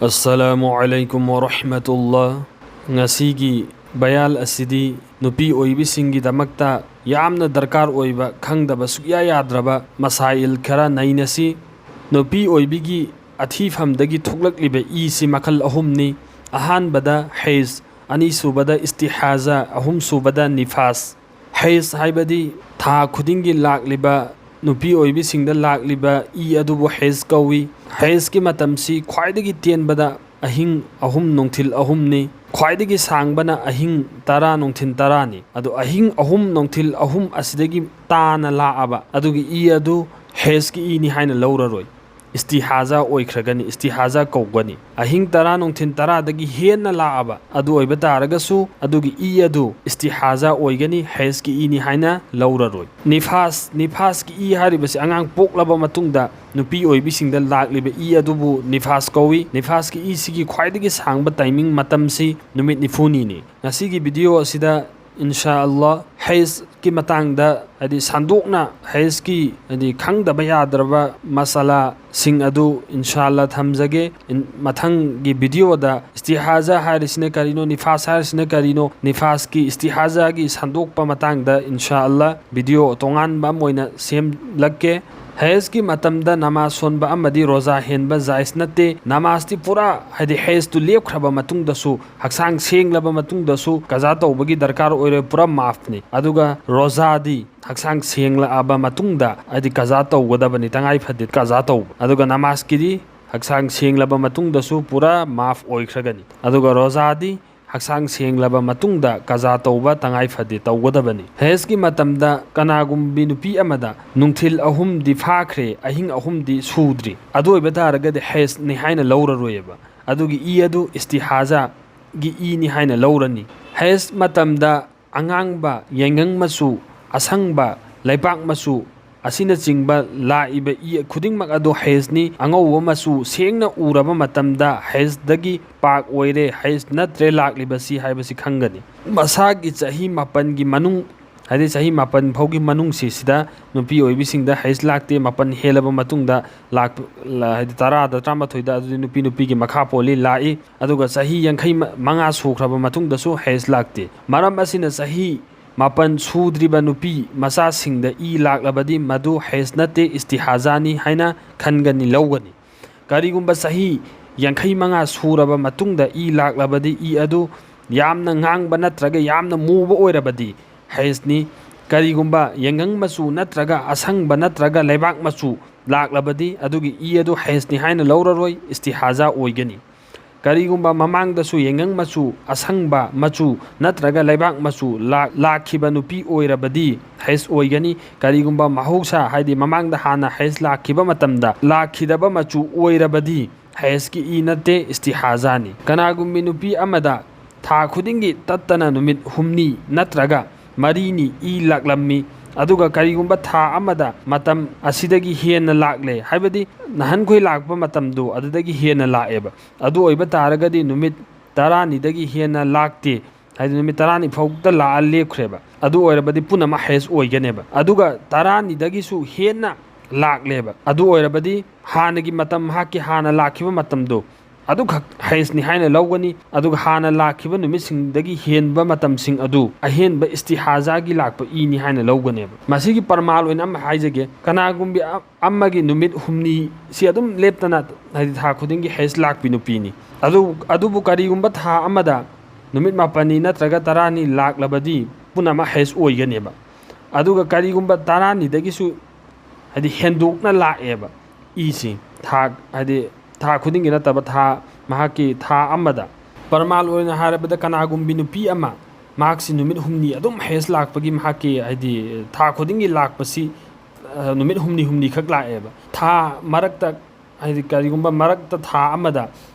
Assalamualaikum warahmatullah. Ngasigi bayal asidi nupi oibisingi damakta yamna darkar oiba khangdaba sukya yadraba masail khara nainasi nupi oibigi athifamdagi thuklakliba isi makal ahumni ahanbada haiz anisubada istihaza ahumsubada nifas. Haiz haibadi tha khudingi lakliba nupi oibisingda lakliba adubu haiz kawi. Haiz ki matamsi khwaidagi tienbada ahing ahum nongthil ahumni khwaidagi sangbana ahing tara nongthin tarani adu ahing ahum nongthil ahum asidagi tana laaba adugi adu haiz ki ni haina lauraroi istihaza oikragani istihaza kawgani ahing tara nongthin tara dagi henna laaba adu oiba taragasu adugi adu istihaza oigani haiz ki ni haina lauraroi nifas ki haribasi angang poklaba matungda nupi oibisingda lakliba adubu nifas kawi nifas ki sigi khwaidagi sangba timing matamsi numit nifuni ni ngasigi video asida inshallah haiz ki matangda adi sandokna haiz ki adi khangdaba yadraba masala sing adu inshallah thamjage mathang gi video da istihaza harisine karino nifas harisine karino nifas ki istihaza gi sandokpa matangda inshallah video tongan ba moina sem lakke haiz ki matamda namaz sonba amadi roza henba jais nate namaz ti pura hadi haiz tu lepkhraba matung dasu haksang senglaba matung dasu kaza tawbagi darkar oire pura maafni aduga roza di haksang sengla aba matungda adi kaza tawgadabani tangai phadit kaza taw aduga namaz kidi haksang senglaba matungdasu pura maaf oikragani aduga roza di haksang senglaba matungda kaza tawba tangai phadi tawgadabani haiz ki matamda kanagumbi nupi amada nungthil ahum di phakre ahing ahum di sudri adu ibataragade haiz ni haina lauraroyeba adugi adu istihaza gi ni haina laurani haiz matamda angangba yengang masu asangba laipak masu asina chingba laiba khudingmak adu haiz ni angaw masu sengna uraba matamda haiz dagi pak oire haiz natre laklibasi haibasi khangani masagi chahi mapan gi manung hadi chahi mapan phaugi manung sida nupi oibisingda haiz lakte mapan helaba matungda lak hadi tara da trama thoida adu nupi gi makha poli lai aduga chahi yankhai manga sukhraba matungda su haiz lakte maram asina chahi mapan sudriba nupi masa singda laklabadi madu haiz nate istihazani haina khangani lawgani karigumba sahi yankhai manga suraba matungda laklabadi adu yamna ngangba natraga yamna muba oirabadi haiz ni karigumba yangang masu natraga asangba natraga leibak masu laklabadi adugi adu haiz ni haina lauraroi istihaza oigani karigumba mamangdasu yengang machu asangba machu natraga leibak machu lakhiba nupi oirabadi haiz oigani karigumba mahausa haidi mamangda hana haiz lakhiba matamda lakhidaba machu oirabadi haiz ki nate istihazani kanagumbi nupi amada tha khudingi tattana numit humni natraga marini laklammi aduga karigumba tha amada matam asidagi hena lakle haibadi nahan khoi lakpa matam do adudagi hena laeba adu oiba taragadi numit tarani dagi hena lakte haidi numit tarani phokta la lepkhreba adu oirabadi punama haiz oiganeba aduga tarani dagi su hena lakleba adu oirabadi hanagi matam haki hana lakhiba matam do adu haiz ni haina lawgani aduga hana lakhiba numising dagi henba matam sing adu ahenba istihaza gi lakpa ni haina lawganeba masigi parmal oina am haijage kanagumbi ammagi numit humni si adum leptana hadi tha khudingi haiz lakpi nupini adubu karigumba tha amada numit mapani natraga tarani laklabadi punama haiz oiganeba aduga karigumba tarani dagi su hadi hendukna laeba isi tha hadi tha khudingi nataba tha mahaki tha amada parmal oina harabada kanagumbi nupi ama maksi numit humni adum haiz lakpagi mahaki hadi tha khudingi lakpasi numit humni khak laeba tha marakta hadi karigumba marakta tha amada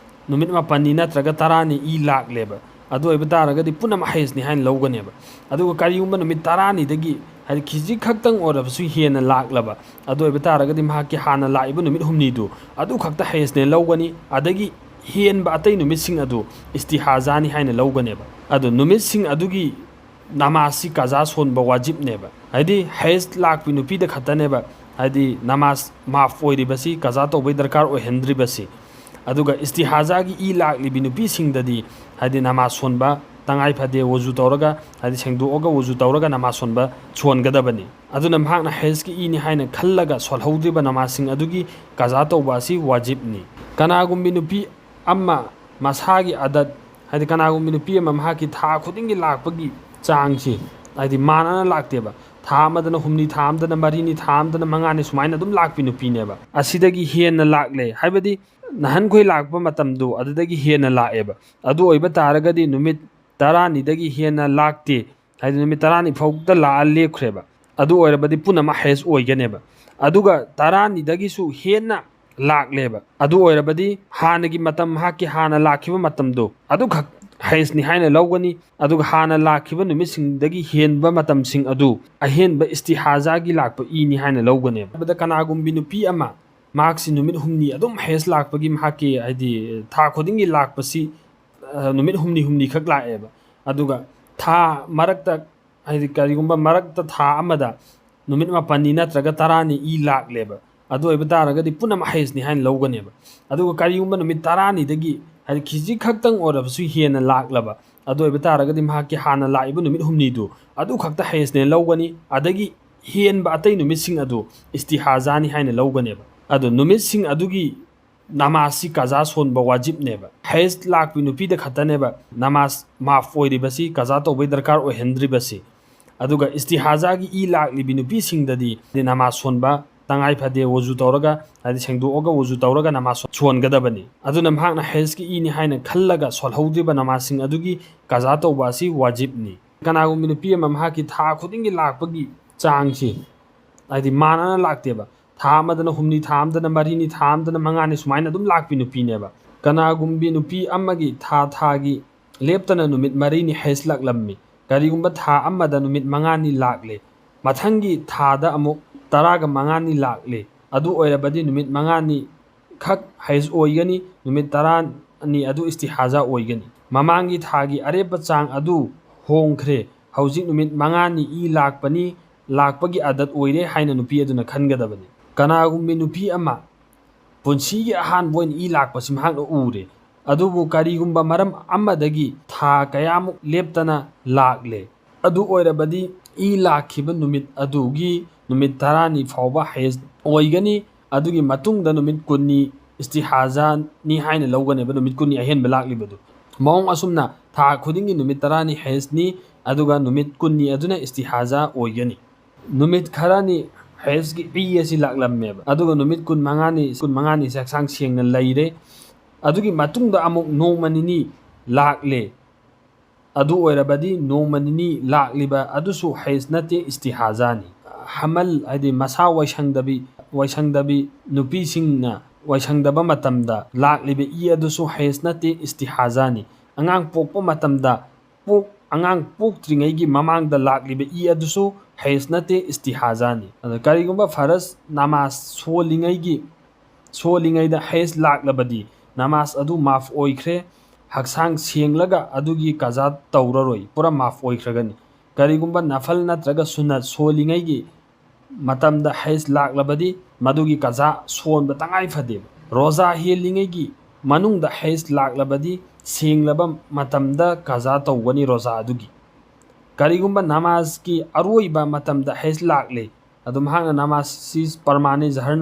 numit mapani natraga tarani lakleba adu ibataragadi punam haiz ni hain lawganeba adu karigumba numit tarani dagi hadi khiji khaktang orabasu hena laklaba adu ibataragadi mahaki hana laiba numit humni du adu khakta haiz ne lawgani adagi henba atai numit sing adu istihazani haina lawganeba adu numit sing adugi namasi kaza sonba wajib neba hadi haiz lakpi nupi da khataneba hadi namaz maaf oiribasi kaza tawbai darkar oihendribasi ꯑꯗꯨꯒ ꯏꯁꯇꯤꯍꯥꯖꯥꯒꯤ E ꯂꯥꯛꯂꯤꯕꯤ ꯅꯨꯄꯤꯁꯤꯡꯗꯗꯤ ꯍꯥꯏꯗꯤ ꯅꯃꯥꯖ ꯁꯣꯟꯕ ꯇꯉꯥꯏ ꯐꯗꯦ ꯋꯨꯖꯨ ꯇꯧꯔꯒ ꯍꯥꯏꯗꯤ ꯁꯦꯡꯗꯣꯛꯑꯒ ꯋꯨꯖꯨ ꯇꯧꯔꯒ ꯅꯃꯥꯖ ꯁꯣꯟꯒꯗꯕꯅꯤ ꯑꯗꯨꯅ ꯃꯍꯥꯛꯅ ꯍꯦꯖꯀꯤ ꯏꯅꯤ ꯍꯥꯏꯅ ꯈꯜꯂꯒ ꯁꯣꯜꯍꯧꯗ꯭ꯔꯤꯕ ꯅꯃꯥꯖꯁꯤꯡ ꯑꯗꯨꯒꯤ ꯀꯖꯥ ꯇꯧꯕ ꯑꯁꯤ ꯋꯥꯖꯤꯕꯅꯤ ꯀꯅꯥꯒꯨꯝꯕꯤ ꯅꯨꯄꯤ ꯑꯃ ꯃꯁꯥꯒꯤ ꯑꯗꯠ ꯍꯥꯏꯗꯤ ꯀꯅꯥꯒꯨꯝꯕꯤ ꯅꯨꯄꯤ ꯑꯃ ꯃꯍꯥꯛꯀꯤ ꯊꯥ ꯈꯨꯗꯤꯡꯒꯤ ꯂꯥꯛꯄꯒꯤ ꯆꯥꯡꯁꯤ ꯍꯥꯏꯗꯤ ꯃꯥꯟꯅꯅ ꯂꯥꯛꯇꯦꯕ ꯊꯥ ꯑꯃꯗꯅ ꯍꯨꯝꯅꯤ ꯊꯥ ꯑꯃꯗꯅ ꯃꯔꯤꯅꯤ ꯊꯥ ꯑꯃꯗꯅ ꯃꯉꯥꯅꯤ ꯁꯨꯃꯥꯏꯅ ꯑꯗꯨꯝ ꯂꯥꯛꯄꯤ ꯅꯨꯄꯤꯅꯦꯕ ꯑꯁꯤꯗꯒꯤ ꯍꯦꯟꯅ ꯂꯥꯛꯂꯦ ꯍꯥꯏꯕꯗꯤ ꯅꯍꯥꯟꯈꯣꯏ ꯂꯥꯛꯄ ꯃꯇꯝꯗꯣ ꯑꯗꯨꯗꯒꯤ ꯍꯦꯟꯅ ꯂꯥꯛꯑꯦꯕ ꯑꯗꯨ ꯑꯣꯏꯕ ꯇꯥꯔꯒꯗꯤ ꯅꯨꯃꯤꯠ 10ꯗꯒꯤ ꯍꯦꯟꯅ ꯂꯥꯛꯇꯦ ꯍꯥꯏꯗꯤ ꯅꯨꯃꯤꯠ 10 ꯐꯥꯎꯗ ꯂꯥꯛꯑ ꯂꯦꯞꯈ꯭ꯔꯦꯕ ꯑꯗꯨ ꯑꯣꯏꯔꯕꯗꯤ ꯄꯨꯟꯅꯃꯛ ꯍꯦꯖ ꯑꯣꯏꯒꯅꯦꯕ ꯑꯗꯨꯒ 10ꯗꯒꯤꯁꯨ ꯍꯦꯟꯅ ꯂꯥꯛꯂꯦꯕ ꯑꯗꯨ ꯑꯣꯏꯔꯕꯗꯤ ꯍꯥꯟꯅꯒꯤ ꯃꯇꯝ ꯃꯍꯥꯛꯀꯤ ꯍꯥꯟꯅ ꯂꯥꯛꯈꯤꯕ ꯃꯇꯝꯗꯣ ꯑꯗꯨꯈꯛ ꯍꯦꯖꯅꯤ ꯍꯥꯏꯅ ꯂꯧꯒꯅꯤ ꯑꯗꯨꯒ ꯍꯥꯟꯅ ꯂꯥꯛꯈꯤꯕ ꯅꯨꯃꯤꯠꯁꯤꯡꯗꯒꯤ ꯍꯦꯟꯕ ꯃꯇꯝꯁꯤꯡ ꯑꯗꯨ ꯑꯍꯦꯟꯕ ꯏꯁꯇꯤꯍꯥꯖꯥꯒꯤ ꯂꯥꯛꯄ ꯏꯅꯤ ꯍꯥꯏꯅ ꯂꯧꯒꯅꯦꯕ ꯍꯥꯏꯕꯗ ꯀꯅꯥꯒꯨꯝꯕꯤ ꯅꯨꯄꯤ ꯑꯃ ꯃꯍꯥꯛꯁꯤ ꯅꯨꯃꯤꯠ 8 ꯑꯗꯨꯝ ꯍꯦꯖ ꯂꯥꯛꯄꯒꯤ ꯃꯍꯥꯛꯀꯤ ꯍꯥꯏꯗꯤ ꯊꯥ ꯈꯨꯗꯤꯡꯒꯤ ꯂꯥꯛꯄꯁꯤ ꯅꯨꯃꯤꯠ 8 ꯈꯛ ꯂꯥꯛꯑꯦꯕ ꯑꯗꯨꯒ ꯊꯥ ꯃꯔꯛꯇ ꯍꯥꯏꯗꯤ ꯀꯔꯤꯒꯨꯝꯕ ꯃꯔꯛꯇ ꯊꯥ ꯑꯃꯗ ꯅꯨꯃꯤꯠ 9 ꯅꯠꯇ꯭ꯔꯒ 10 ꯏ ꯂꯥꯛꯂꯦꯕ ꯑꯗꯨ ꯑꯣꯏꯕ ꯇꯥꯔꯒꯗꯤ ꯄꯨꯟꯅꯃꯛ ꯍꯦꯖꯅꯤ ꯍꯥꯏꯅ ꯂꯧꯒꯅꯦꯕ ꯑꯗꯨꯒ ꯀꯔꯤꯒꯨꯝꯕ ꯅꯨꯃꯤꯠ 10ꯗꯒꯤ ꯍꯥꯏꯗꯤ ꯈꯤꯖꯤꯛ ꯈꯛꯇꯪ ꯑꯣꯏꯔꯕꯁꯨ ꯍꯦꯟꯅ ꯂꯥꯛꯂꯕ ꯑꯗꯨ ꯑꯣꯏꯕ ꯇꯥꯔꯒꯗꯤ ꯃꯍꯥꯛꯀꯤ ꯍꯥꯟꯅ ꯂꯥꯛꯏꯕ ꯅꯨꯃꯤꯠ 8ꯗꯨ ꯑꯗꯨ ꯈꯛꯇ ꯍꯦꯖꯅꯦ ꯂꯧꯒꯅꯤ ꯑꯗꯒꯤ ꯍꯦꯟꯕ ꯑꯇꯩ ꯅꯨꯃꯤꯠꯁꯤꯡ ꯑꯗꯨ ꯏꯁꯇꯤꯍꯥꯖꯥꯅꯤ ꯍꯥꯏꯅ ꯂꯧꯒꯅꯦꯕ ꯑꯗꯨ ꯅꯨꯃꯤꯠꯁꯤꯡ ꯑꯗꯨꯒꯤ ꯅꯃꯥꯖꯁꯤ ꯀꯖꯥ ꯁꯣꯟꯕ ꯋꯥꯖꯤꯕꯅꯦꯕ ꯍꯦꯖ ꯂꯥꯛꯄꯤ ꯅꯨꯄꯤꯗ ꯈꯛꯇꯅꯦꯕ ꯅꯃꯥꯖ ꯃꯥꯐ ꯑꯣꯏꯔꯤꯕꯁꯤ ꯀꯖꯥ ꯇꯧꯕꯩ ꯗꯔꯀꯥꯔ ꯑꯣꯏꯍꯟꯗ꯭ꯔꯤꯕꯁꯤ ꯑꯗꯨꯒ ꯏꯁꯇꯤꯍꯥꯖꯥꯒꯤ ꯏ ꯂꯥꯛꯂꯤꯕꯤ ꯅꯨꯄꯤꯁꯤꯡꯗꯗꯤ ꯅꯃꯥꯖ ꯁꯣꯟꯕ ꯇꯉꯥꯏ ꯐꯗꯦ ꯋꯨꯖꯨ ꯇꯧꯔꯒ ꯍꯥꯏꯗꯤ ꯁꯦꯡꯗꯣꯛꯑꯒ ꯋꯨꯖꯨ ꯇꯧꯔꯒ ꯅꯃꯥꯖ ꯁꯣꯟꯒꯗꯕꯅꯤ ꯑꯗꯨꯅ ꯃꯍꯥꯛꯅ ꯍꯦꯖꯀꯤ ꯏꯅꯤ ꯍꯥꯏꯅ ꯈꯜꯂꯒ ꯁꯣꯜꯍꯧꯗ꯭ꯔꯤꯕ ꯅꯃꯥꯖꯁꯤꯡ ꯑꯗꯨꯒꯤ ꯀꯖꯥ ꯇꯧꯕ ꯑꯁꯤ ꯋꯥꯖꯤꯕꯅꯤ ꯀꯅꯥꯒꯨꯝꯕꯤ ꯅꯨꯄꯤ ꯑꯃ ꯃꯍꯥꯛꯀꯤ ꯊꯥ ꯈꯨꯗꯤꯡꯒꯤ ꯂꯥꯛꯄꯒꯤ ꯆꯥꯡꯁꯤ ꯍꯥꯏꯗꯤ ꯃꯥꯟꯅꯅ ꯂꯥꯛꯇꯦꯕ ꯊꯥ ꯑꯃꯗꯅ 8 ꯊꯥ ꯑꯃꯗꯅ 4 ꯊꯥ ꯑꯃꯗꯅ 5 ꯁꯨꯃꯥꯏꯅ ꯑꯗꯨꯝ ꯂꯥꯛꯄꯤ ꯅꯨꯄꯤꯅꯦꯕ ꯀꯅꯥꯒꯨꯝꯕꯤ ꯅꯨꯄꯤ ꯑꯃꯒꯤ ꯊꯥꯒꯤ ꯂꯦꯞꯇꯅ ꯅꯨꯃꯤꯠ 4 ꯍꯦꯖ ꯂꯥꯛꯂꯝꯃꯤ ꯀꯔꯤꯒꯨꯝꯕ ꯊꯥ ꯑꯃꯗ ꯅꯨꯃꯤꯠ 5 ꯂꯥꯛꯂꯦ ꯃꯊꯪꯒꯤ ꯊꯥꯗ ꯑꯃꯨꯛ 15 ꯂꯥꯛꯂꯦ ꯑꯗꯨ ꯑꯣꯏꯔꯕꯗꯤ ꯅꯨꯃꯤꯠ 5 ꯈꯛ ꯍꯦꯖ ꯑꯣꯏꯒꯅꯤ ꯅꯨꯃꯤꯠ 10 ꯑꯗꯨ ꯏꯁꯇꯤꯍꯥꯖꯥ ꯑꯣꯏꯒꯅꯤ ꯃꯃꯥꯡꯒꯤ ꯊꯥꯒꯤ ꯑꯔꯦꯞꯄ ꯆꯥꯡ ꯑꯗꯨ ꯍꯣꯡꯈ꯭ꯔꯦ ꯍꯧꯖꯤꯛ ꯅꯨꯃꯤꯠ 5 ꯏ ꯂꯥꯛꯄꯒꯤ ꯑꯗꯠ ꯑꯣꯏꯔꯦ ꯍꯥꯏꯅ ꯅꯨꯄꯤ ꯑꯗꯨꯅ ꯈꯟꯒꯗꯕꯅꯤ ꯀꯅꯥꯒꯨꯝꯕꯤ ꯅꯨꯄꯤ ꯑꯃ ꯄꯨꯟꯁꯤꯒꯤ ꯑꯍꯥꯟꯕ ꯑꯣꯏꯅ ꯏ ꯂꯥꯛꯄꯁꯤ ꯃꯍꯥꯛꯅ ꯎꯔꯦ ꯑꯗꯨꯕꯨ ꯀꯔꯤꯒꯨꯝꯕ ꯃꯔꯝ ꯑꯃꯗꯒꯤ ꯊꯥ ꯀꯌꯥꯃꯨꯛ ꯂꯦꯞꯇꯅ ꯂꯥꯛꯂꯦ ꯑꯗꯨ ꯑꯣꯏꯔꯕꯗꯤ ꯏ ꯂꯥꯛꯈꯤꯕ ꯅꯨꯃꯤꯠ ꯑꯗꯨꯒꯤ ꯅꯨꯃꯤꯠ 10 ꯐꯥꯎꯕ ꯍꯦꯖ ꯑꯣꯏꯒꯅꯤ ꯑꯗꯨꯒꯤ ꯃꯇꯨꯡꯗ ꯅꯨꯃꯤꯠ 10 ꯏꯁꯇꯤꯍꯥꯖꯥꯅꯤ ꯍꯥꯏꯅ ꯂꯧꯒꯅꯦꯕ ꯅꯨꯃꯤꯠ 10 ꯑꯍꯦꯟꯕ ꯂꯥꯛꯂꯤꯕꯗꯨ ꯃꯑꯣꯡ ꯑꯁꯨꯝꯅ ꯊꯥ ꯈꯨꯗꯤꯡꯒꯤ ꯅꯨꯃꯤꯠ 10 ꯍꯦꯖꯅꯤ ꯑꯗꯨꯒ ꯅꯨꯃꯤꯠ 10 ꯑꯗꯨꯅ ꯏꯁꯇꯤꯍꯥꯖꯥ ꯑꯣꯏꯒꯅꯤ ꯅꯨꯃꯤꯠ ꯈꯔꯅꯤ ꯍꯦꯖꯀꯤ ꯏ ꯑꯁꯤ ꯂꯥꯛꯂꯝꯃꯦꯕ ꯑꯗꯨꯒ ꯅꯨꯃꯤꯠ 15ꯅꯤ ꯍꯛꯆꯥꯡ ꯁꯦꯡꯅ ꯂꯩꯔꯦ ꯑꯗꯨꯒꯤ ꯃꯇꯨꯡꯗ ꯑꯃꯨꯛ ꯅꯣꯡꯃ ꯅꯤꯅꯤ ꯂꯥꯛꯂꯦ ꯑꯗꯨ ꯑꯣꯏꯔꯕꯗꯤ ꯅꯣꯡꯃ ꯅꯤꯅꯤ ꯂꯥꯛꯂꯤꯕ ꯑꯗꯨꯁꯨ ꯍꯦꯖ ꯅꯠꯇꯦ ꯏꯁꯇꯤꯍꯥꯖꯥꯅꯤ ꯍꯃꯜ ꯍꯥꯏꯗꯤ ꯃꯁꯥ ꯋꯥꯏꯁꯪꯗꯕꯤ ꯅꯨꯄꯤꯁꯤꯡꯅ ꯋꯥꯏꯁꯪꯗꯕ ꯃꯇꯝꯗ ꯂꯥꯛꯂꯤꯕ ꯏ ꯑꯗꯨꯁꯨ ꯍꯦꯖ ꯅꯠꯇꯦ ꯏꯁꯇꯤꯍꯥꯖꯥꯅꯤ ꯑꯉꯥꯡ ꯄꯣꯛꯄ ꯃꯇꯝꯗ ꯑꯉꯥꯡ ꯄꯣꯛꯇ꯭ꯔꯤꯉꯩꯒꯤ ꯃꯃꯥꯡꯗ ꯂꯥꯛꯂꯤꯕ ꯏ ꯑꯗꯨꯁꯨ ꯍꯦꯖ ꯅꯠꯇꯦ ꯏꯁꯇꯤꯍꯥꯖꯥꯅꯤ ꯑꯗ ꯀꯔꯤꯒꯨꯝꯕ ꯐꯔꯁ ꯅꯃꯥꯖ ꯁꯣꯜꯂꯤꯉꯩꯗ ꯍꯦꯖ ꯂꯥꯛꯂꯕꯗꯤ ꯅꯃꯥꯖ ꯑꯗꯨ ꯃꯥꯐ ꯑꯣꯏꯈ꯭ꯔꯦ ꯍꯛꯆꯥꯡ ꯁꯦꯡꯂꯒ ꯑꯗꯨꯒꯤ ꯀꯖꯥ ꯇꯧꯔꯔꯣꯏ ꯄꯨꯔꯥ ꯃꯥꯐ ꯑꯣꯏꯈ꯭ꯔꯒꯅꯤ ꯀꯔꯤꯒꯨꯝꯕ ꯅꯐꯜ ꯅꯠꯇ꯭ꯔꯒ ꯁꯨꯟꯅꯠ ꯁꯣꯜꯂꯤꯉꯩꯒꯤ ꯃꯇꯝꯗ ꯍꯦꯖ ꯂꯥꯛꯂꯕꯗꯤ ꯃꯗꯨꯒꯤ ꯀꯖꯥ ꯁꯣꯟꯕ ꯇꯉꯥꯏ ꯐꯗꯦꯕ ꯔꯣꯖꯥ ꯍꯦꯜꯂꯤꯉꯩꯒꯤ ꯃꯅꯨꯡꯗ ꯍꯦꯖ ꯂꯥꯛꯂꯕꯗꯤ ꯁꯦꯡꯂꯕ ꯃꯇꯝꯗ ꯀꯖꯥ ꯇꯧꯒꯅꯤ ꯔꯣꯖꯥ ꯑꯗꯨꯒꯤ ꯀꯔꯤꯒꯨꯝꯕ ꯅꯃꯥꯖꯀꯤ ꯑꯔꯣꯏꯕ ꯃꯇꯝꯗ ꯍꯦꯖ ꯂꯥꯛꯂꯦ ꯑꯗꯨ ꯃꯍꯥꯛꯅ ꯅꯃꯥꯖꯁꯤ ꯄꯔꯃꯥꯅꯤ ꯖꯍꯔ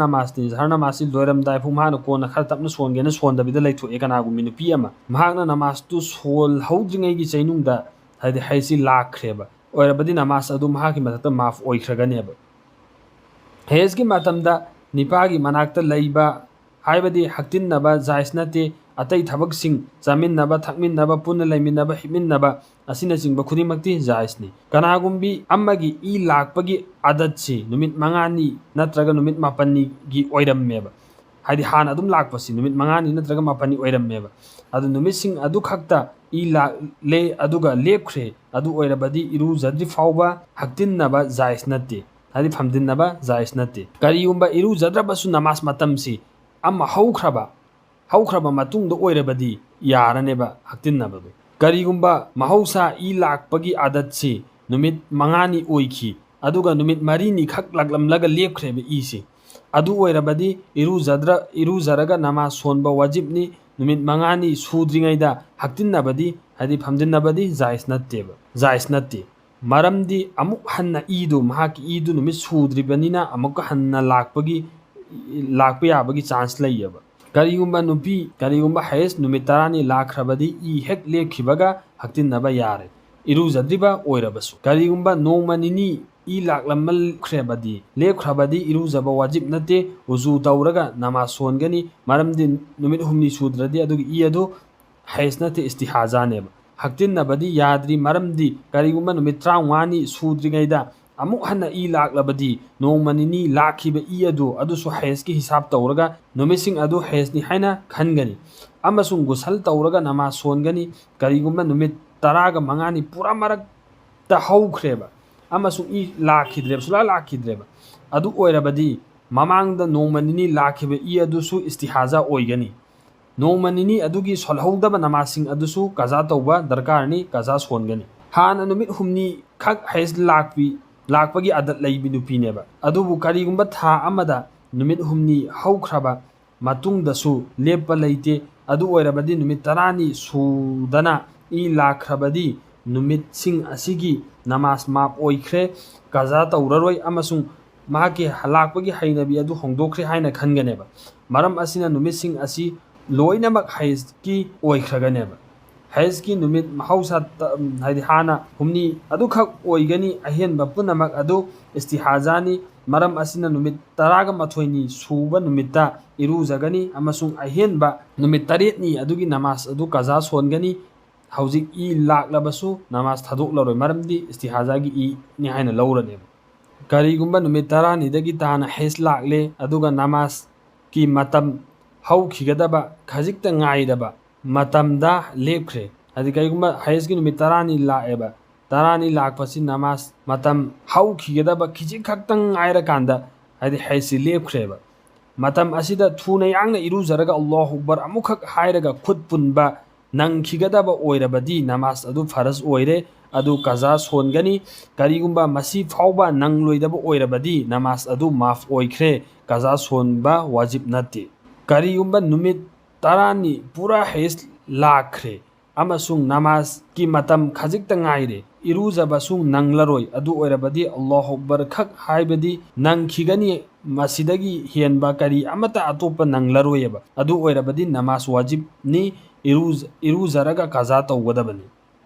ꯅꯃꯥꯖꯁꯤ ꯂꯣꯏꯔꯝꯗꯥꯏꯐꯥꯎ ꯃꯍꯥꯛꯅ ꯀꯣꯟꯅ ꯈꯔ ꯇꯞꯅ ꯁꯣꯟꯒꯦꯅ ꯁꯣꯟꯗꯕꯤꯗ ꯂꯩꯊꯣꯛꯑꯦ ꯀꯅꯥꯒꯨꯝꯕꯤ ꯅꯨꯄꯤ ꯑꯃ ꯃꯍꯥꯛꯅ ꯅꯃꯥꯖꯇꯨ ꯁꯣꯜꯍꯧꯗ꯭ꯔꯤꯉꯩꯒꯤ ꯆꯩꯅꯨꯡꯗ ꯍꯥꯏꯗꯤ ꯍꯦꯖꯁꯤ ꯂꯥꯛꯈ꯭ꯔꯦꯕ ꯑꯣꯏꯔꯕꯗꯤ ꯅꯃꯥꯖ ꯑꯗꯨ ꯃꯍꯥꯛꯀꯤ ꯃꯊꯛꯇ ꯃꯥꯐ ꯑꯣꯏꯈ꯭ꯔꯒꯅꯦꯕ ꯍꯦꯖꯀꯤ ꯃꯇꯝꯗ ꯅꯤꯄꯥꯒꯤ ꯃꯅꯥꯛꯇ ꯂꯩꯕ ꯍꯥꯏꯕꯗꯤ ꯍꯛꯇꯤꯟꯅꯕ ꯖꯥꯏꯖ ꯅꯠꯇꯦ ꯑꯇꯩ ꯊꯕꯛꯁꯤꯡ ꯆꯥꯃꯤꯟꯅꯕ ꯊꯛꯃꯤꯟꯅꯕ ꯄꯨꯟꯅ ꯂꯩꯃꯤꯟꯅꯕ ꯍꯤꯞꯃꯤꯟꯅꯕ ꯑꯁꯤꯅꯆꯤꯡꯕ ꯈꯨꯗꯤꯡꯃꯛꯇꯤ ꯖꯥꯏꯖꯅꯤ ꯀꯅꯥꯒꯨꯝꯕꯤ ꯑꯃꯒꯤ ꯏ ꯂꯥꯛꯄꯒꯤ ꯑꯗꯠꯁꯤ ꯅꯨꯃꯤꯠ 5 ꯅꯠꯇ꯭ꯔꯒ ꯅꯨꯃꯤꯠ 9ꯒꯤ ꯑꯣꯏꯔꯝꯃꯦꯕ ꯍꯥꯏꯗꯤ ꯍꯥꯟꯅ ꯑꯗꯨꯝ ꯂꯥꯛꯄꯁꯤ ꯅꯨꯃꯤꯠ 5 ꯅꯠꯇ꯭ꯔꯒ 9 ꯑꯣꯏꯔꯝꯃꯦꯕ ꯑꯗꯨ ꯅꯨꯃꯤꯠꯁꯤꯡ ꯑꯗꯨ ꯈꯛꯇ ꯏ ꯂꯥꯛꯂꯦ ꯑꯗꯨꯒ ꯂꯦꯞꯈ꯭ꯔꯦ ꯑꯗꯨ ꯑꯣꯏꯔꯕꯗꯤ ꯏꯔꯨꯖꯗ꯭ꯔꯤ ꯐꯥꯎꯕ ꯍꯛꯇꯤꯟꯅꯕ ꯖꯥꯏꯖ ꯅꯠꯇꯦ ꯍꯥꯏꯗꯤ ꯐꯝꯖꯤꯟꯅꯕ ꯖꯥꯏꯖ ꯅꯠꯇꯦ ꯀꯔꯤꯒꯨꯝꯕ इरुजद्रबसु नमाज मतमसी अमा हौख्रबा मतुंग ओइरबदी यारनेबा हक्तिन्नबदु करिगुम्बा महौसा इ लाकपगी आदतसी नुमित 5 ओइखी अदुगा नुमित 4 खक लागलमलगा लेपख्रेबे इसी ꯑꯗꯨ ꯑꯣꯏꯔꯕꯗꯤ ꯏꯔꯨꯖꯔꯒ ꯅꯃꯥꯖ ꯁꯣꯟꯕ ꯋꯥꯖꯤꯕꯅꯤ ꯅꯨꯃꯤꯠ 5ꯅꯤ ꯁꯨꯗ꯭ꯔꯤꯉꯩꯗ ꯍꯛꯇꯤꯟꯅꯕꯗꯤ ꯍꯥꯏꯗꯤ ꯐꯝꯖꯤꯟꯅꯕꯗꯤ ꯖꯥꯏꯁ ꯅꯠꯇꯦ ꯃꯔꯝꯗꯤ ꯑꯃꯨꯛ ꯍꯟꯅ ꯏꯗꯨ ꯃꯍꯥꯛꯀꯤ ꯏꯗꯨ ꯅꯨꯃꯤꯠ ꯁꯨꯗ꯭ꯔꯤꯕꯅꯤꯅ ꯑꯃꯨꯛꯀ ꯍꯟꯅ ꯂꯥꯛꯄ ꯌꯥꯕꯒꯤ ꯆꯥꯟꯁ ꯂꯩꯌꯦꯕ ꯀꯔꯤꯒꯨꯝꯕ ꯍꯩꯁ ꯅꯨꯃꯤꯠ 10ꯅꯤ ꯂꯥꯛꯈ꯭ꯔꯕꯗꯤ ꯍꯦꯛ ꯂꯦꯞꯈꯤꯕꯒ ꯍꯛꯇꯤꯟꯅꯕ ꯌꯥꯔꯦ ꯏꯔꯨꯖꯗ꯭ꯔꯤꯕ ꯑꯣꯏꯔꯕꯁꯨ ꯀꯔꯤꯒꯨꯝꯕ ꯅꯣꯡꯃ ꯅꯤꯅꯤ ꯂꯦꯞꯈ꯭ꯔꯕꯗꯤ ꯏꯔꯨꯖꯕ ꯋꯥꯖꯤꯕ ꯅꯠꯇꯦ ꯎꯖꯨ ꯇꯧꯔꯒ ꯅꯃꯥꯖ ꯁꯣꯟꯒꯅꯤ ꯃꯔꯝꯗꯤ ꯅꯨꯃꯤꯠ 5ꯅꯤ ꯁꯨꯗ꯭ꯔꯗꯤ ꯑꯗꯨꯒꯤ ꯑꯗꯨ ꯍꯩꯁ ꯅꯠꯇꯦ ꯏꯁꯇꯤꯍꯥꯖꯥꯅꯦꯕ ꯍꯛꯇꯤꯟꯅꯕꯗꯤ ꯌꯥꯗ꯭ꯔꯤ ꯃꯔꯝꯗꯤ ꯀꯔꯤꯒꯨꯝꯕ ꯅꯨꯃꯤꯠ 35ꯅꯤ ꯁꯨꯗ꯭ꯔꯤꯉꯩꯗ ꯑꯃꯨꯛ ꯍꯟꯅ ꯂꯥꯛꯂꯕꯗꯤ ꯅꯣꯡꯃ ꯅꯤꯅꯤ ꯂꯥꯛꯈꯤꯕ ꯑꯗꯨꯁꯨ ꯍꯩꯁꯀꯤ ꯍꯤꯁꯥꯕ ꯇꯧꯔꯒ ꯅꯨꯃꯤꯠꯁꯤꯡ ꯑꯗꯨ ꯍꯩꯁꯅꯤ ꯍꯥꯏꯅ ꯈꯟꯒꯅꯤ ꯑꯃꯁꯨꯡ ꯒꯨꯁꯜ ꯇꯧꯔꯒ ꯅꯃꯥꯖ ꯁꯣꯟꯒꯅꯤ ꯀꯔꯤꯒꯨꯝꯕ ꯅꯨꯃꯤꯠ 15ꯅꯤ ꯄꯨꯔꯥ ꯃꯔꯛꯇ ꯍꯧꯈ꯭ꯔꯦꯕ ꯑꯃꯁꯨꯡ ꯁꯨꯡꯂꯥꯛ ꯂꯥꯛꯈꯤꯗ꯭ꯔꯦꯕ ꯑꯗꯨ ꯑꯣꯏꯔꯕꯗꯤ ꯃꯃꯥꯡꯗ ꯅꯣꯡꯃ ꯅꯤꯅꯤ ꯂꯥꯛꯈꯤꯕ ꯑꯗꯨꯁꯨ ꯏꯁꯇꯤꯍꯥꯖꯥ ꯑꯣꯏꯒꯅꯤ ꯅꯣꯡꯃ ꯅꯤꯅꯤ ꯑꯗꯨꯒꯤ ꯁꯣꯜꯍꯧꯗꯕ ꯅꯃꯥꯖꯁꯤꯡ ꯑꯗꯨꯁꯨ ꯀꯖꯥ ꯇꯧꯕ ꯗꯔꯀꯥꯔꯅꯤ ꯀꯖꯥ ꯁꯣꯟꯒꯅꯤ ꯍꯥꯟꯅ ꯅꯨꯃꯤꯠ 5ꯅꯤ ꯈꯛ ꯍꯩꯁ ꯂꯥꯛꯄꯒꯤ ꯑꯗꯠ ꯂꯩꯕꯤ ꯅꯨꯄꯤꯅꯦꯕ ꯑꯗꯨꯕꯨ ꯀꯔꯤꯒꯨꯝꯕ ꯊꯥ ꯑꯃꯗ ꯅꯨꯃꯤꯠ 5ꯅꯤ ꯍꯧꯈ꯭ꯔꯕ ꯃꯇꯨꯡꯗꯁꯨ ꯂꯦꯞꯄ ꯂꯩꯇꯦ ꯑꯗꯨ ꯑꯣꯏꯔꯕꯗꯤ ꯅꯨꯃꯤꯠ 10ꯅꯤ ꯁꯨꯗꯅ ꯂꯥꯛꯈ꯭ꯔꯕꯗꯤ ꯅꯨꯃꯤꯠꯁꯤꯡ ꯑꯁꯤꯒꯤ ꯅꯃꯥꯖ ꯃꯥꯞ ꯑꯣꯏꯈ꯭ꯔꯦ ꯀꯖꯥ ꯇꯧꯔꯔꯣꯏ ꯑꯃꯁꯨꯡ ꯃꯍꯥꯛꯀꯤ ꯂꯥꯛꯄꯒꯤ ꯍꯩꯅꯕꯤ ꯑꯗꯨ ꯍꯣꯡꯗꯣꯛꯈ꯭ꯔꯦ ꯍꯥꯏꯅ ꯈꯟꯒꯅꯦꯕ ꯃꯔꯝ ꯑꯁꯤꯅ ꯅꯨꯃꯤꯠꯁꯤꯡ ꯑꯁꯤ ꯂꯣꯏꯅꯃꯛ ꯍꯩꯁꯀꯤ ꯑꯣꯏꯈ꯭ꯔꯒꯅꯦꯕ ꯍꯩꯁꯀꯤ ꯅꯨꯃꯤꯠ ꯃꯍꯧꯁꯥ ꯍꯥꯏꯗꯤ ꯍꯥꯟꯅ 5ꯅꯤ ꯑꯗꯨꯈꯛ ꯑꯣꯏꯒꯅꯤ ꯑꯍꯦꯟꯕ ꯄꯨꯝꯅꯃꯛ ꯑꯗꯨ ꯏꯁꯇꯤꯍꯥꯖꯥꯅꯤ ꯃꯔꯝ ꯑꯁꯤꯅ ꯅꯨꯃꯤꯠ 11ꯅꯤ ꯁꯨꯕ ꯅꯨꯃꯤꯠꯇ ꯏꯔꯨꯖꯒꯅꯤ ꯑꯃꯁꯨꯡ ꯑꯍꯦꯟꯕ ꯅꯨꯃꯤꯠ 8ꯅꯤ ꯑꯗꯨꯒꯤ ꯅꯃꯥꯖ ꯑꯗꯨ ꯀꯖꯥ ꯁꯣꯟꯒꯅꯤ ꯍꯧꯖꯤꯛ ꯂꯥꯛꯂꯕꯁꯨ ꯅꯃꯥꯖ ꯊꯥꯗꯣꯛꯂꯔꯣꯏ ꯃꯔꯝꯗꯤ ꯏꯁꯇꯤꯍꯥꯖꯥꯒꯤ ꯅꯤ ꯍꯥꯏꯅ ꯂꯧꯔꯅꯦꯕ ꯀꯔꯤꯒꯨꯝꯕ ꯅꯨꯃꯤꯠ 10ꯅꯤꯗꯒꯤ ꯇꯥꯅ ꯍꯩꯁ ꯂꯥꯛꯂꯦ ꯑꯗꯨꯒ ꯅꯃꯥꯖꯀꯤ ꯃꯇꯝ ꯍꯧꯈꯤꯒꯗꯕ ꯈꯖꯤꯛꯇ ꯉꯥꯏꯔꯕ ꯃꯇꯝꯗ ꯂꯦꯞꯈ꯭ꯔꯦ ꯍꯥꯏꯗꯤ ꯀꯔꯤꯒꯨꯝꯕ ꯍꯩꯁꯀꯤ ꯅꯨꯃꯤꯠ 10ꯅꯤ ꯂꯥꯛꯑꯦꯕ 10ꯅꯤ ꯂꯥꯛꯄꯁꯤ ꯅꯃꯥꯖ ꯃꯇꯝ ꯍꯧꯈꯤꯒꯗꯕ ꯈꯤꯖꯤꯛꯈꯛꯇꯪ ꯉꯥꯏꯔꯀꯥꯟꯗ ꯍꯥꯏꯗꯤ ꯍꯩꯁꯁꯤ ꯂꯦꯞꯈ꯭ꯔꯦꯕ ꯃꯇꯝ ꯑꯁꯤꯗ ꯊꯨꯅ ꯌꯥꯡꯅ ꯏꯔꯨꯖꯔꯒ ꯑꯜꯂꯥꯍꯨ ꯑꯛꯕꯔ ꯑꯃꯨꯛꯈꯛ ꯍꯥꯏꯔꯒ ꯈꯨꯠ ꯄꯨꯟꯕ ꯅꯪꯈꯤꯒꯗꯕ ꯑꯣꯏꯔꯕꯗꯤ ꯅꯃꯥꯖ ꯑꯗꯨ ꯐꯔꯖ ꯑꯣꯏꯔꯦ ꯑꯗꯨ ꯀꯖꯥ ꯁꯣꯟꯒꯅꯤ ꯀꯔꯤꯒꯨꯝꯕ ꯃꯁꯤ ꯐꯥꯎꯕ ꯅꯪꯂꯣꯏꯗꯕ ꯑꯣꯏꯔꯕꯗꯤ ꯅꯃꯥꯖ ꯑꯗꯨ ꯃꯥꯐ ꯑꯣꯏꯈ꯭ꯔꯦ ꯀꯖꯥ ꯁꯣꯟꯕ ꯋꯥꯖꯤꯕ ꯅꯠꯇꯦ ꯀꯔꯤꯒꯨꯝꯕ ꯅꯨꯃꯤꯠ 10ꯅꯤ ꯄꯨꯔꯥ ꯍꯩꯁ ꯂꯥꯛꯈ꯭ꯔꯦ ꯑꯃꯁꯨꯡ ꯅꯃꯥꯖꯀꯤ ꯃꯇꯝ ꯈꯖꯤꯛꯇ ꯉꯥꯏꯔꯦ ꯏꯔꯨꯖꯕꯁꯨ ꯅꯪꯂꯔꯣꯏ ꯑꯗꯨ ꯑꯣꯏꯔꯕꯗꯤ ꯑꯜꯂꯥꯍꯨ ꯑꯛꯕꯔ ꯈꯛ ꯍꯥꯏꯕꯗꯤ ꯅꯪꯈꯤꯒꯅꯤ ꯃꯁꯤꯗꯒꯤ ꯍꯦꯟꯕ ꯀꯔꯤ ꯑꯃꯠꯇ ꯑꯇꯣꯞꯄ ꯅꯪꯂꯔꯣꯏꯕ ꯑꯗꯨ ꯑꯣꯏꯔꯕꯗꯤ ꯅꯃꯥꯖ ꯋꯥꯖꯤꯕꯅꯤ ꯏꯔꯨꯖꯔꯒ ꯀꯖꯥ ꯇꯧꯒꯗꯕꯅꯤ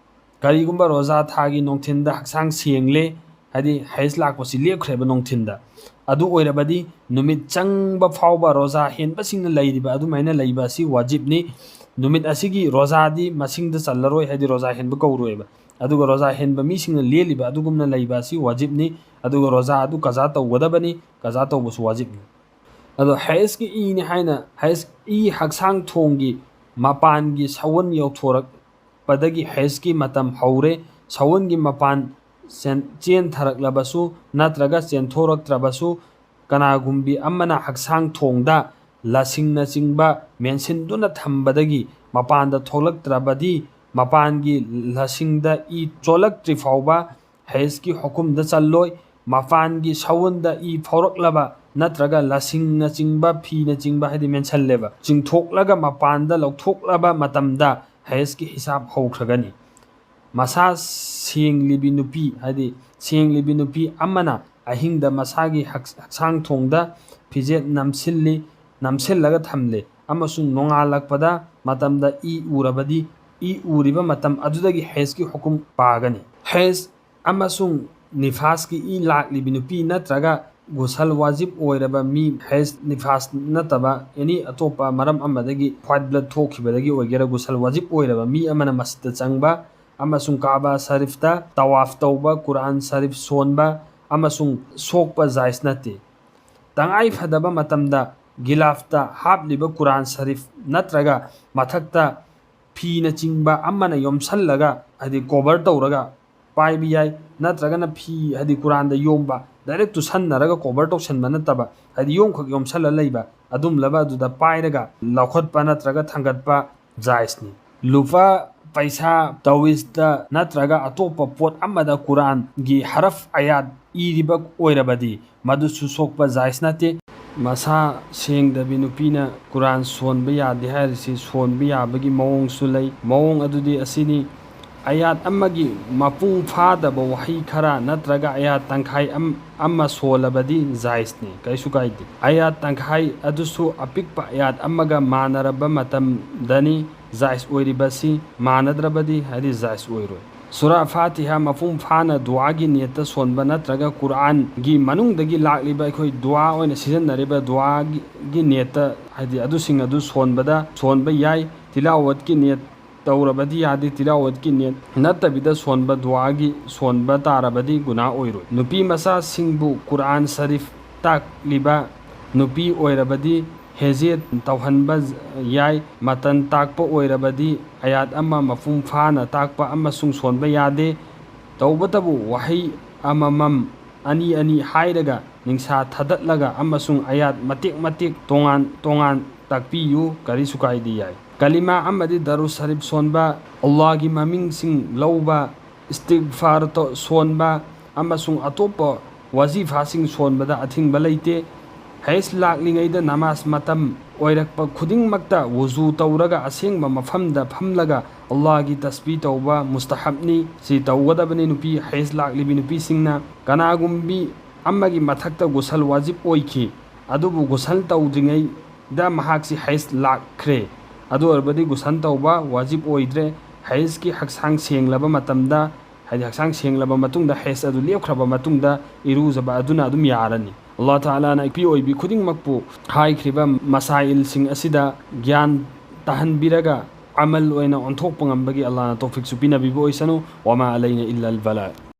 ꯀꯔꯤꯒꯨꯝꯕ ꯔꯣꯖꯥ ꯊꯥꯒꯤ ꯅꯨꯡꯊꯤꯟꯗ ꯍꯛꯆꯥꯡ ꯁꯦꯡꯂꯦ ꯍꯥꯏꯗꯤ ꯍꯩꯁ ꯂꯥꯛꯄꯁꯤ ꯂꯦꯞꯈ꯭ꯔꯦꯕ ꯅꯨꯡꯊꯤꯟꯗ ꯑꯗꯨ ꯑꯣꯏꯔꯕꯗꯤ ꯅꯨꯃꯤꯠ ꯆꯪꯕ ꯐꯥꯎꯕ ꯔꯣꯖꯥ ꯍꯦꯟꯕꯁꯤꯡꯅ ꯂꯩꯔꯤꯕ ꯑꯗꯨꯃꯥꯏꯅ ꯂꯩꯕ ꯑꯁꯤ ꯋꯥꯖꯤꯕꯅꯤ ꯅꯨꯃꯤꯠ ꯑꯁꯤꯒꯤ ꯔꯣꯖꯥꯗꯤ ꯃꯁꯤꯡꯗ ꯆꯜꯂꯔꯣꯏ ꯍꯥꯏꯗꯤ ꯔꯣꯖꯥ ꯍꯦꯟꯕ ꯀꯧꯔꯣꯏꯕ ꯑꯗꯨꯒ ꯔꯣꯖꯥ ꯍꯦꯟꯕ ꯃꯤꯁꯤꯡꯅ ꯂꯦꯜꯂꯤꯕ ꯑꯗꯨꯒꯨꯝꯅ ꯂꯩꯕ ꯑꯁꯤ ꯋꯥꯖꯤꯕꯅꯤ ꯑꯗꯨꯒ ꯔꯣꯖꯥ ꯑꯗꯨ ꯀꯖꯥ ꯇꯧꯒꯗꯕꯅꯤ ꯀꯖꯥ ꯇꯧꯕꯁꯨ ꯋꯥꯖꯤꯕꯅꯤ ꯑꯗꯣ ꯍꯩꯁꯀꯤ ꯅꯤ ꯍꯥꯏꯅ ꯍꯛꯆꯥꯡ ꯊꯣꯡꯒꯤ ꯃꯄꯥꯟꯒꯤ ꯁꯋꯟ ꯌꯧꯊꯣꯔꯛꯄꯗꯒꯤ ꯍꯩꯁꯀꯤ ꯃꯇꯝ ꯍꯧꯔꯦ ꯁꯋꯟꯒꯤ ꯃꯄꯥꯟ ꯆꯦꯟꯊꯔꯛꯂꯕꯁꯨ ꯅꯠꯇ꯭ꯔꯒ ꯆꯦꯟꯊꯣꯔꯛꯇ꯭ꯔꯕꯁꯨ ꯀꯅꯥꯒꯨꯝꯕꯤ ꯑꯃꯅ ꯍꯛꯆꯥꯡ ꯊꯣꯡꯗ ꯂꯁꯤꯡꯅꯆꯤꯡꯕ ꯃꯦꯟꯁꯤꯟꯗꯨꯅ ꯊꯝꯕꯗꯒꯤ ꯃꯄꯥꯟꯗ ꯊꯣꯛꯂꯛꯇ꯭ꯔꯕꯗꯤ ꯃꯄꯥꯟꯒꯤ ꯂꯁꯤꯡꯗ ꯆꯣꯜꯂꯛꯇ꯭ꯔꯤ ꯐꯥꯎꯕ ꯍꯩꯁꯀꯤ ꯍꯨꯀꯨꯝꯗ ꯆꯜꯂꯣꯏ ꯃꯄꯥꯟꯒꯤ ꯁꯋꯟꯗ ꯐꯥꯎꯔꯛꯂꯕ ꯅꯠꯇ꯭ꯔꯒ ꯂꯁꯤꯡꯅꯆꯤꯡꯕ ꯐꯤꯅꯆꯤꯡꯕ ꯍꯥꯏꯗꯤ ꯃꯦꯟꯁꯜꯂꯦꯕ ꯆꯤꯡꯊꯣꯛꯂꯒ ꯃꯄꯥꯟꯗ ꯂꯧꯊꯣꯛꯂꯕ ꯃꯇꯝꯗ ꯍꯩꯁꯀꯤ ꯍꯤꯁꯥꯕ ꯍꯧꯈ꯭ꯔꯒꯅꯤ ꯃꯁꯥ ꯁꯦꯡꯂꯤꯕꯤ ꯅꯨꯄꯤ ꯍꯥꯏꯗꯤ ꯁꯦꯡꯂꯤꯕꯤ ꯅꯨꯄꯤ ꯑꯃꯅ ꯑꯍꯤꯡꯗ ꯃꯁꯥꯒꯤ ꯍꯛꯆꯥꯡ ꯊꯣꯡꯗ ꯐꯤꯖꯦꯠ ꯅꯝꯁꯤꯜꯂꯒ ꯊꯝꯂꯦ ꯑꯃꯁꯨꯡ ꯅꯣꯡꯉꯥꯜꯂꯛꯄꯗ ꯃꯇꯝꯗ ꯎꯔꯕꯗꯤ ꯎꯔꯤꯕ ꯃꯇꯝ ꯑꯗꯨꯗꯒꯤ ꯍꯩꯁꯀꯤ ꯍꯨꯀꯨꯝ ꯄꯥꯒꯅꯤ ꯍꯩꯁ ꯑꯃꯁꯨꯡ ꯅꯤꯐꯥꯁꯀꯤ ꯂꯥꯛꯂꯤꯕꯤ ꯅꯨꯄꯤ ꯅꯠꯇ꯭ꯔꯒ ꯒꯨꯁꯜ ꯋꯥꯖꯤꯕ ꯑꯣꯏꯔꯕ ꯃꯤ ꯍꯩꯁ ꯅꯤꯐꯥꯁ ꯅꯠꯇꯕ ꯑꯦꯅꯤ ꯑꯇꯣꯞꯄ ꯃꯔꯝ ꯑꯃꯗꯒꯤ ꯍ꯭ꯋꯥꯏꯠ ꯕ꯭ꯂꯗ ꯊꯣꯛꯈꯤꯕꯗꯒꯤ ꯑꯣꯏꯒꯦꯔꯥ ꯒꯨꯁꯜ ꯋꯥꯖꯤꯕ ꯑꯣꯏꯔꯕ ꯃꯤ ꯑꯃꯅ ꯃꯁꯖꯤꯗꯇ ꯆꯪꯕ ꯑꯃꯁꯨꯡ ꯀꯥꯕꯥ ꯁꯔꯤꯐꯇ ꯇꯋꯥꯐ ꯇꯧꯕ ꯀꯨꯔꯥꯟ ꯁꯔꯤꯐ ꯁꯣꯟꯕ ꯑꯃꯁꯨꯡ ꯁꯣꯛꯄ ꯖꯥꯏꯁ ꯅꯠꯇꯦ ꯇꯉꯥꯏ ꯐꯗꯕ ꯃꯇꯝꯗ ꯒꯤꯂꯥꯐꯇ ꯍꯥꯞꯂꯤꯕ ꯀꯨꯔꯥꯟ ꯁꯔꯤꯐ ꯅꯠꯇ꯭ꯔꯒ ꯃꯊꯛꯇ ꯐꯤꯅꯆꯤꯡꯕ ꯑꯃꯅ ꯌꯣꯝꯁꯜꯂꯒ ꯍꯥꯏꯗꯤ ꯀꯣꯚꯔ ꯇꯧꯔꯒ ꯄꯥꯏꯕ ꯌꯥꯏ ꯅꯠꯇ꯭ꯔꯒꯅ ꯐꯤ ꯍꯥꯏꯗꯤ ꯀꯨꯔꯥꯟꯗ ꯌꯣꯝꯕ ꯗꯥꯏꯔꯦꯛ ꯇꯨꯁꯟꯅꯔꯒ ꯀꯣꯚꯔ ꯇꯧꯁꯟꯕ ꯅꯠꯇꯕ ꯍꯥꯏꯗꯤ ꯌꯣꯝꯈꯛ ꯌꯣꯝꯁꯜꯂ ꯂꯩꯕ ꯑꯗꯨꯝꯂꯕ ꯑꯗꯨꯗ ꯄꯥꯏꯔꯒ ꯂꯧꯈꯠꯄ ꯅꯠꯇ꯭ꯔꯒ ꯊꯥꯡꯒꯠꯄ ꯖꯥꯏꯁꯅꯤ ꯂꯨꯄꯥ ꯄꯩꯁꯥ ꯇꯋꯤꯁꯇ ꯅꯠꯇ꯭ꯔꯒ ꯑꯇꯣꯞꯄ ꯄꯣꯠ ꯑꯃꯗ ꯀꯨꯔꯥꯟꯒꯤ ꯍꯔꯐ ꯑꯌꯥꯠ ꯏꯔꯤꯕ ꯑꯣꯏꯔꯕꯗꯤ ꯃꯗꯨꯁꯨ ꯁꯣꯛꯄ ꯖꯥꯏꯁ ꯅꯠꯇꯦ masa sengdabi nupina Quran sonba yade hairisi sonba yabagi mawong sulay mawong adudi asini ayat amagi mapung phadaba wahi khara natraga ayat tangkhai amma solabadi jaisni kaisu kaidi ayat tangkhai adusu apikpa ayat amaga manaraba matam dani jais oiribasi manadrabadi hadi jais oiroi Surah Fatiha mafum phana dua gi neta sonba natraga Quran gi manung dagi lakliba khoi dua oina season nariba dua gi neta hadi adu sing adu sonba yai tilawat ki net tawrabadi yadi tilawat ki net natabida sonba dua gi sonba tarabadi guna oiro nupi masa singbu Quran Sharif tak liba nupi oirabadi hezet tawhanba yai matan takpa oirabadi ayat amma mafum phana takpa amma sung sonba yade tawbatabu wahi amamam ani hairaga ningsa thadatlaga amma sung ayat matik tongan takpiyu kari sukaidi yai kalima amadi darus sharif sonba Allah gi maming sing lauba istighfar to sonba amma sung atopa wazifa sing sonbada athing balaite Hais laklingaida namas matam oirakpa khuding makta wuzu tawraga asengba mafamda phamlaga Allah gi tasbih tawba mustahabni si tawgadabani nupi hais laklibi nupi singna kanagumbi ammagi mathakta gusal wajib oiki adubu gusal tawdringai da mahaksi hais lakre adu arbadi gusal tawba wajib oidre hais ki haksang senglaba matamda hadi haksang senglaba matungda hais adu lepkhraba matungda iruzaba aduna adum yarani Allah Ta'ala na ikpi oibi khuding makpu hai khriba masail sing asida gyan tahan biraga amal oina onthok pangambagi Allah na tawfik supina bibo oisanu wama alayna illa al bala